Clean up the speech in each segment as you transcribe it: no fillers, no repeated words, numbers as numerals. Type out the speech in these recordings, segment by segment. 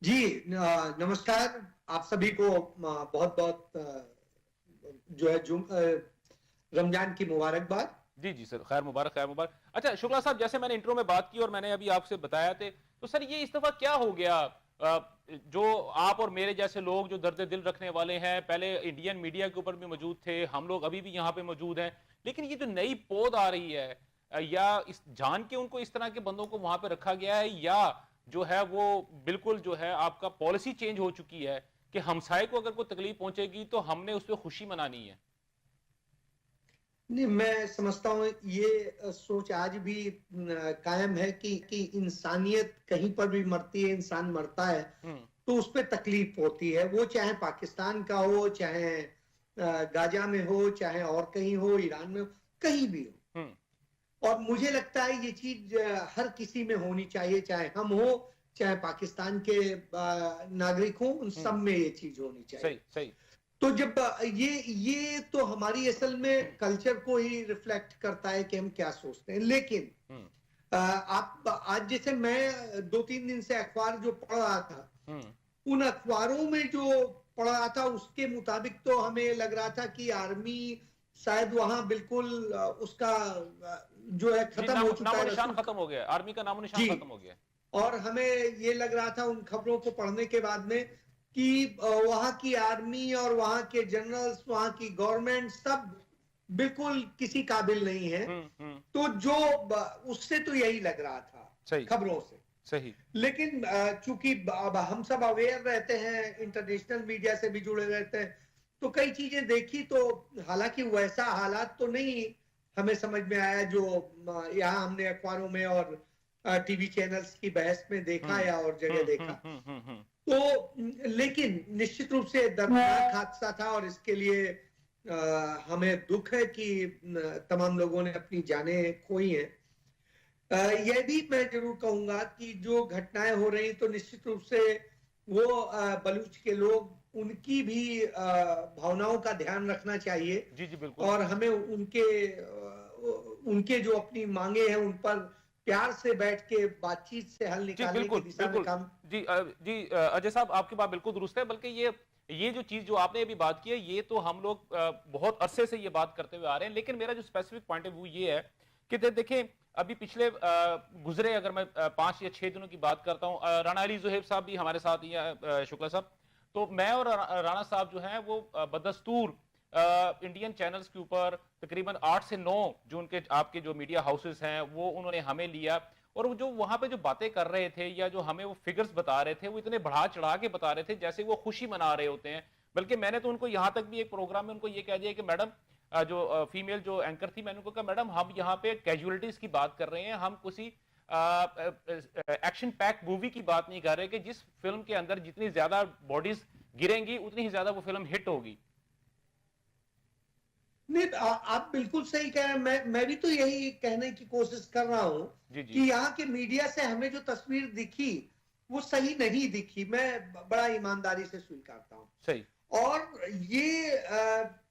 जी नमस्कार। आप सभी को बहुत-बहुत जो है रमजान की मुबारकबाद। जी, जी सर, खैर मुबारक, खैर मुबारक। अच्छा शुक्ला साहब, जैसे मैंने इंट्रो में बात की और मैंने अभी आपसे बताया थे, तो सर ये इस दफ़ा क्या हो गया? जो आप और मेरे जैसे लोग जो दर्द दिल रखने वाले हैं, पहले इंडियन मीडिया के ऊपर भी मौजूद थे, हम लोग अभी भी यहाँ पे मौजूद हैं, लेकिन ये जो नई पोद आ रही है या इस जान के उनको इस तरह के बंदों को वहाँ पे रखा गया है, या जो है वो बिल्कुल जो है आपका पॉलिसी चेंज हो चुकी है कि हमसाये को अगर कोई तकलीफ पहुँचेगी तो हमने उस पे खुशी मनानी है? नहीं, मैं समझता हूँ ये सोच आज भी कायम है कि इंसानियत कहीं पर भी मरती है, इंसान मरता है, हुँ, तो उस पे तकलीफ होती है। वो चाहे पाकिस्तान का हो, चाहे गाज़ा में हो, चाहे और कहीं हो, ईरान में हो, कहीं भी हो। हुँ, और मुझे लगता है ये चीज़ हर किसी में होनी चाहिए, चाहे हम हो, चाहे पाकिस्तान के नागरिक हों, उन हुँ, सब में ये चीज़ होनी चाहिए। सही, सही। तो जब ये तो हमारी असल में कल्चर को ही रिफ्लेक्ट करता है कि हम क्या सोचते हैं। लेकिन हुँ, आप आज जैसे मैं 2-3 दिन से अखबार जो पढ़ रहा था, हुँ। उन अखबारों में जो पढ़ रहा था उसके मुताबिक तो हमें लग रहा था कि आर्मी शायद वहाँ बिल्कुल उसका जो है जी, खत्म हो चुका है नामो-निशान रसूख। खत्म हो गया है, आर्मी का नामो-निशान जी। खत्म हो गया है। और हमें ये लग रहा था उन खबरों को पढ़ने के बाद में कि वहाँ की आर्मी और वहाँ के जनरल्स, वहाँ की गवर्नमेंट सब बिल्कुल किसी काबिल नहीं है। हुँ, हुँ, तो जो उससे तो यही लग रहा था सही, खबरों से। सही। लेकिन चूंकि अब हम सब अवेयर रहते हैं, इंटरनेशनल मीडिया से भी जुड़े रहते हैं, तो कई चीजें देखी तो हालांकि वैसा हालात तो नहीं हमें समझ में आया जो यहाँ हमने अखबारों में और टीवी चैनल्स की बहस में देखा हुँ, या और जगह हुँ, देखा। हुँ, हुँ, हुँ, हुँ। तो लेकिन निश्चित रूप से दर्दनाक हादसा था और इसके लिए हमें दुख है कि तमाम लोगों ने अपनी जानें खोई हैं। यह भी मैं ज़रूर कहूँगा कि जो घटनाएँ हो रही तो निश्चित रूप से वो बलूच के लोग उनकी भी भावनाओं का ध्यान रखना चाहिए जी, जी, बिल्कुल। और हमें उनके जो अपनी माँगे हैं उन पर प्यार से बैठ के बातचीत से हल जी, निकालने की बिल्कुल, दिशा में बिल्कुल। काम। अजय साहब आपकी बात बिल्कुल दुरुस्त है, बल्कि ये जो चीज़ जो आपने अभी बात की है, ये तो हम लोग बहुत अरसे से ये बात करते हुए आ रहे हैं, लेकिन मेरा जो स्पेसिफिक पॉइंट ऑफ व्यू ये है कि देखें, अभी पिछले गुज़रे अगर मैं 5 या 6 दिनों की बात करता हूँ, राणा अली ज़ुहैब साहब भी हमारे साथ ही हैं, शुक्ला साहब। तो मैं और राणा साहब जो हैं वो बदस्तूर इंडियन चैनल्स के ऊपर तकरीबन 8 से 9 जो उनके आपके जो मीडिया हाउसेस हैं, वो उन्होंने हमें लिया और वो जो वहाँ पे जो बातें कर रहे थे या जो हमें वो फिगर्स बता रहे थे, वो इतने बढ़ा-चढ़ा के बता रहे थे जैसे वो खुशी मना रहे होते हैं। बल्कि मैंने तो उनको यहाँ तक भी एक प्रोग्राम में उनको ये कह दिया कि मैडम, जो फीमेल जो एंकर थी, मैंने उनको कहा मैडम हम यहाँ पे कैजुअलिटीज़ की बात कर रहे हैं, हम किसी एक्शन पैक मूवी की बात नहीं कर रहे कि जिस फ़िल्म के अंदर जितनी ज़्यादा बॉडीज़ गिरेंगी, उतनी ही ज़्यादा वो फ़िल्म हिट होगी। नहीं, आप बिल्कुल सही कह रहे हैं। मैं भी तो यही कहने की कोशिश कर रहा हूँ जी, जी। कि यहाँ के मीडिया से हमें जो तस्वीर दिखी, वो सही नहीं दिखी। मैं बड़ा ईमानदारी से स्वीकारता हूँ। सही। और ये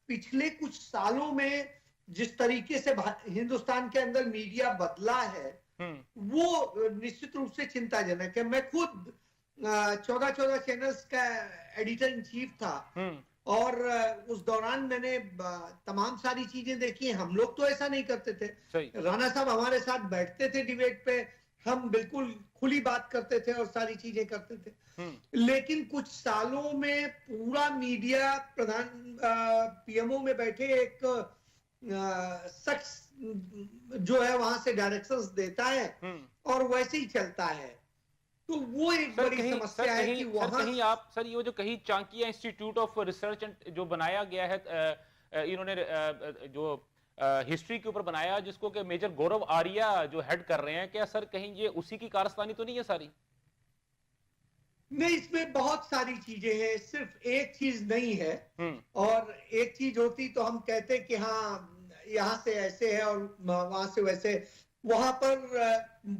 पिछले कुछ सालों में जिस तरीके से हिंदुस्तान के अंदर मीडिया बदला है, हुँ, वो निश्चित रूप से चिंताजनक है। मैं खुद 14-14 चैनल्स का एडिटर इन चीफ था हुँ, और उस दौरान मैंने तमाम सारी चीजें देखी। हम लोग तो ऐसा नहीं करते थे। सही। राणा साहब हमारे साथ बैठते थे डिबेट पे, हम बिल्कुल खुली बात करते थे और सारी चीजें करते थे। हुँ, लेकिन कुछ सालों में पूरा मीडिया प्रधान पीएमओ में बैठे एक शख्स जो है वहां से डायरेक्शंस देता है हुँ। और वैसे ही चलता है। तो वो एक बड़ी समस्या है कि वहां। सर ये जो कहीं Chanakya institute of research and जो बनाया गया है, इन्होंने जो हिस्ट्री के ऊपर बनाया जिसको कि मेजर गौरव आर्या जो हेड कर रहे हैं, क्या सर कहीं ये उसी की कारस्तानी तो नहीं है सारी? नहीं, इसमें बहुत सारी चीजें हैं, सिर्फ एक चीज नहीं है। हुँ, और एक चीज होती तो हम कहते कि हाँ यहाँ से ऐसे है और वहां से वैसे। वहां पर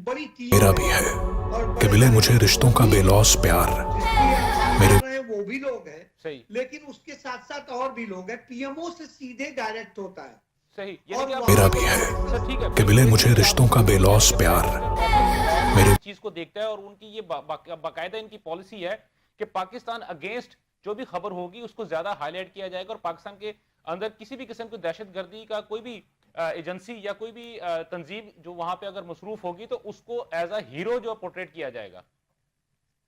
बड़ी मेरा टीम भी है है और कि बड़े मिले बड़े मुझे रिश्तों का बेलौस प्यार। जिसकी एग्जाम मेरे कर रहे हैं वो भी लोग हैं। सही, लेकिन उसके साथ साथ और भी लोग हैं। पीएमओ से सीधे डायरेक्ट होता है। सही, यानी और कि आप मेरा वहां भी है सर ठीक है, कि मिले मुझे रिश्तों का बेलौस प्यार। मेरे इस चीज को देखता है और उनकी ये बाकायदा इनकी पॉलिसी है कि पाकिस्तान अगेंस्ट जो भी खबर होगी उसको ज्यादा हाईलाइट किया जाएगा और पाकिस्तान के अंदर किसी भी किस्म की दहशतगर्दी का कोई भी एजेंसी या कोई भी तंजीम जो वहां पे अगर मसरूफ होगी तो उसको एज अ हीरो जो पोर्ट्रेट किया जाएगा।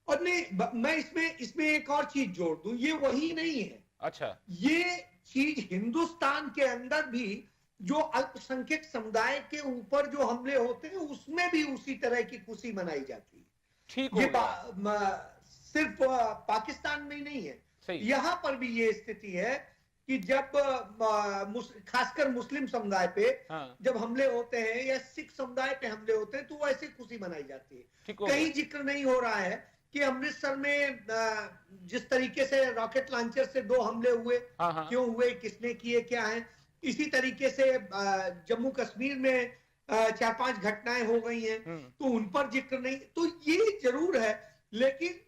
और नहीं, मैं इसमें इसमें एक और चीज जोड़ दूं, ये वही नहीं है। अच्छा। ये चीज हिंदुस्तान के अंदर भी जो अल्पसंख्यक समुदाय के ऊपर जो हमले होते हैं उसमें भी उसी तरह की खुशी मनाई जाती है। ठीक हो ये गया। सिर्फ पाकिस्तान में ही नहीं है, सही। यहां पर भी ये स्थिति है कि जब खासकर मुस्लिम समुदाय पे हाँ। जब हमले होते हैं या सिख समुदाय पे हमले होते हैं तो वैसे खुशी मनाई जाती है। ठीक हो कहीं गया। जिक्र नहीं हो रहा है कि अमृतसर में जिस तरीके से रॉकेट लॉन्चर से 2 हमले हुए, हाँ हाँ। क्यों हुए, किसने किए, क्या है। इसी तरीके से जम्मू कश्मीर में 4-5 घटनाएं हो गई हैं तो उन पर जिक्र नहीं। तो ये जरूर है, लेकिन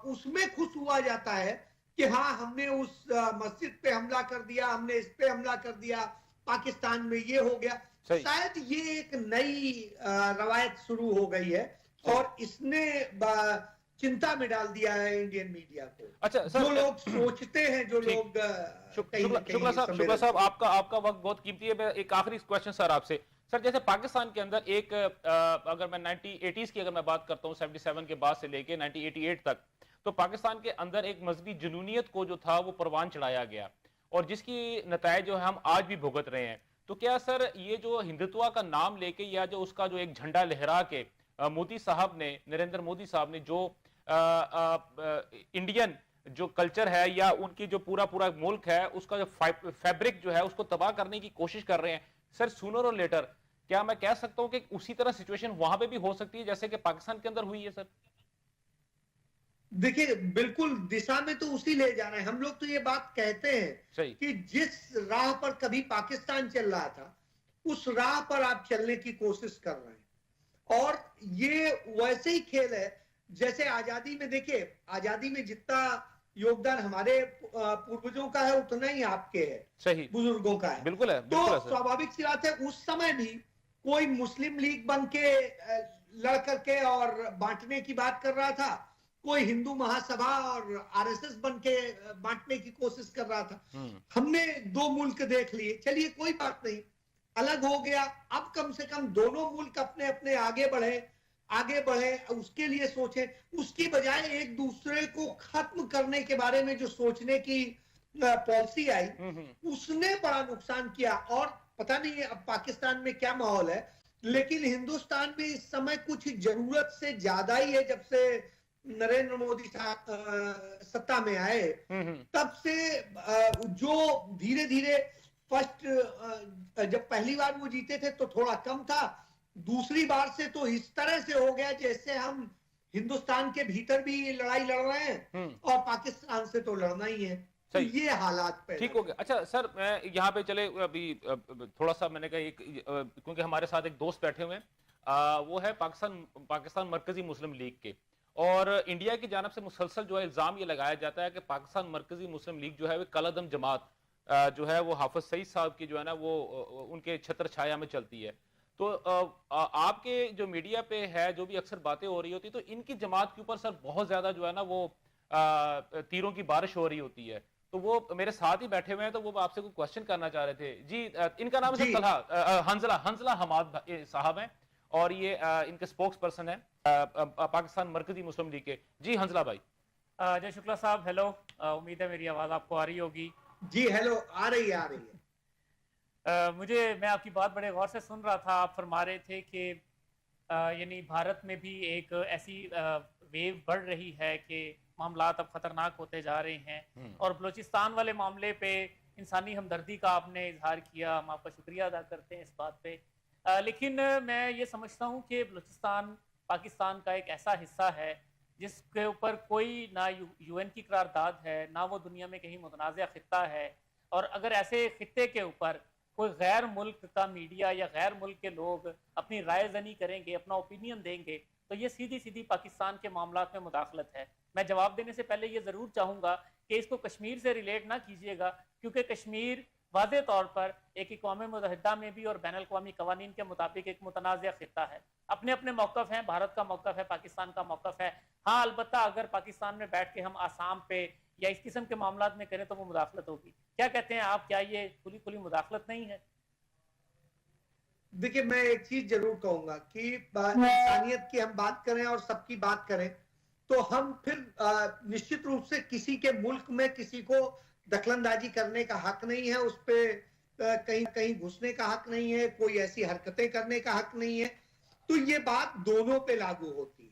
उसमें खुश हुआ जाता है कि हाँ हमने उस मस्जिद पे हमला कर दिया, हमने इस पे हमला कर दिया, पाकिस्तान में ये हो गया। शायद ये एक नई रवायत शुरू हो गई है और इसने चिंता में डाल दिया है इंडियन मीडिया को। अच्छा सर, जो लोग सोचते हैं, जो लोग शुक्ला साहब आपका वक्त बहुत कीमती है। एक आखिरी क्वेश्चन सर आपसे। सर जैसे पाकिस्तान के अंदर एक अगर मैं 1980s की अगर मैं बात करता हूँ, 77 के बाद से लेके 1988 तक, तो पाकिस्तान के अंदर एक मजहबी जुनूनियत को जो था वो परवान चढ़ाया गया और जिसकी नतायज जो है हम आज भी भुगत रहे हैं। तो क्या सर ये जो हिंदुत्व का नाम लेके या जो उसका जो एक झंडा लहरा के मोदी साहब ने, नरेंद्र मोदी साहब ने जो इंडियन जो कल्चर है या उनकी जो पूरा मुल्क है उसका जो फैब्रिक जो है उसको तबाह करने की कोशिश कर रहे हैं, सर सूनर और लेटर क्या मैं कह सकता हूं कि उसी तरह सिचुएशन वहां पे भी हो सकती है जैसे कि पाकिस्तान के अंदर हुई है? सर देखिए, बिल्कुल दिशा में तो उसी ले जा रहे हैं हम लोग। तो ये बात कहते हैं कि जिस राह पर कभी पाकिस्तान चल रहा था उस राह पर आप चलने की कोशिश कर रहे हैं। और ये वैसे ही खेल है जैसे आजादी में। देखिए, आजादी में जितना योगदान हमारे पूर्वजों का है उतना ही आपके है, सही, बुजुर्गों का है। बिल्कुल है, तो स्वाभाविक सी बात है उस समय भी कोई मुस्लिम लीग बन के लड़ करके और बांटने की बात कर रहा था, कोई हिंदू महासभा और आरएसएस बन के बांटने की कोशिश कर रहा था। हमने 2 मुल्क देख लिए, चलिए कोई बात नहीं, अलग हो गया। अब कम से कम दोनों मुल्क अपने अपने आगे बढ़े, उसके लिए सोचे। उसकी बजाय एक दूसरे को खत्म करने के बारे में जो सोचने की पॉलिसी आई उसने बड़ा नुकसान किया। और पता नहीं अब पाकिस्तान में क्या माहौल है, लेकिन हिंदुस्तान में इस समय कुछ जरूरत से ज्यादा ही है। जब से नरेंद्र मोदी सत्ता में आए तब से जो धीरे धीरे फर्स्ट जब पहली बार वो जीते थे तो थोड़ा कम था, दूसरी बार से तो इस तरह से हो गया जैसे हम हिंदुस्तान के भीतर भी लड़ाई लड़ रहे हैं और पाकिस्तान से तो लड़ना ही है। तो ये हालात ठीक हो गया। अच्छा सर, मैं यहाँ पे चले अभी थोड़ा सा मैंने कहा क्योंकि हमारे साथ एक दोस्त बैठे हुए हैं, वो है पाकिस्तान मरकजी मुस्लिम लीग के, और इंडिया की जानब से मुसलसल जो है इल्जाम ये लगाया जाता है कि पाकिस्तान मरकजी मुस्लिम लीग जो है वो कलअदम जमात जो है वो हाफिज सईद साहब की जो है ना वो उनके छत्र छाया में चलती है। तो आपके जो मीडिया पे है जो भी अक्सर बातें हो रही होती तो इनकी जमात के ऊपर सर बहुत ज्यादा जो है ना वो तीरों की बारिश हो रही होती है। तो वो मेरे साथ ही बैठे हुए हैं, तो वो आपसे कोई क्वेश्चन करना चाह रहे थे। जी इनका नाम है तलहा हंजला हमाद साहब हैं और ये इनके स्पोक्स पर्सन है पाकिस्तान मरकजी मुस्लिम लीग के। जी हंजला भाई। जय शुक्ला साहब, हेलो, उम्मीद है मेरी आवाज आपको आ रही होगी। जी हेलो, आ रही है। मैं आपकी बात बड़े गौर से सुन रहा था। आप फरमा रहे थे कि यानी भारत में भी एक ऐसी वेव बढ़ रही है कि मामलात अब खतरनाक होते जा रहे हैं, और बलूचिस्तान वाले मामले पे इंसानी हमदर्दी का आपने इजहार किया, हम आपका शुक्रिया अदा करते हैं इस बात पे। लेकिन मैं ये समझता हूँ कि बलूचिस्तान पाकिस्तान का एक ऐसा हिस्सा है जिसके ऊपर कोई ना यूएन की करारदाद है, ना वो दुनिया में कहीं मुतनाज़ खित्ता है। और अगर ऐसे खित्ते के ऊपर कोई गैर मुल्क का मीडिया या गैर मुल्क के लोग अपनी राय जनी करेंगे, अपना ओपिनियन देंगे, तो ये सीधी सीधी पाकिस्तान के मामलात में मुदाखलत है। मैं जवाब देने से पहले ये ज़रूर चाहूँगा कि इसको कश्मीर से रिलेट ना कीजिएगा, क्योंकि कश्मीर वाज़े तौर पर एक अक़वाम मुत्तहिदा में भी और बैनुल अक़वामी क़वानीन के मुताबिक एक मुतनाज़िया ख़ित्ता है। अपने अपने मौक़िफ़ हैं, भारत का मौक़िफ़ है, पाकिस्तान का मौक़िफ़ है। हाँ, अलबत्ता अगर पाकिस्तान में बैठ के हम आसाम पे या इस किस्म के मामलात में करें तो वो मुदाखलत होगी। क्या कहते हैं आप, क्या ये खुली खुली मुदाखलत नहीं है? देखिए, मैं एक चीज जरूर कहूंगा कि इंसानियत की हम बात करें और सबकी बात करें तो हम फिर निश्चित रूप से किसी के मुल्क में किसी को दखलंदाजी करने का हक नहीं है, उस पे कहीं कहीं घुसने का हक नहीं है, कोई ऐसी हरकतें करने का हक नहीं है। तो ये बात दोनों पे लागू होती है।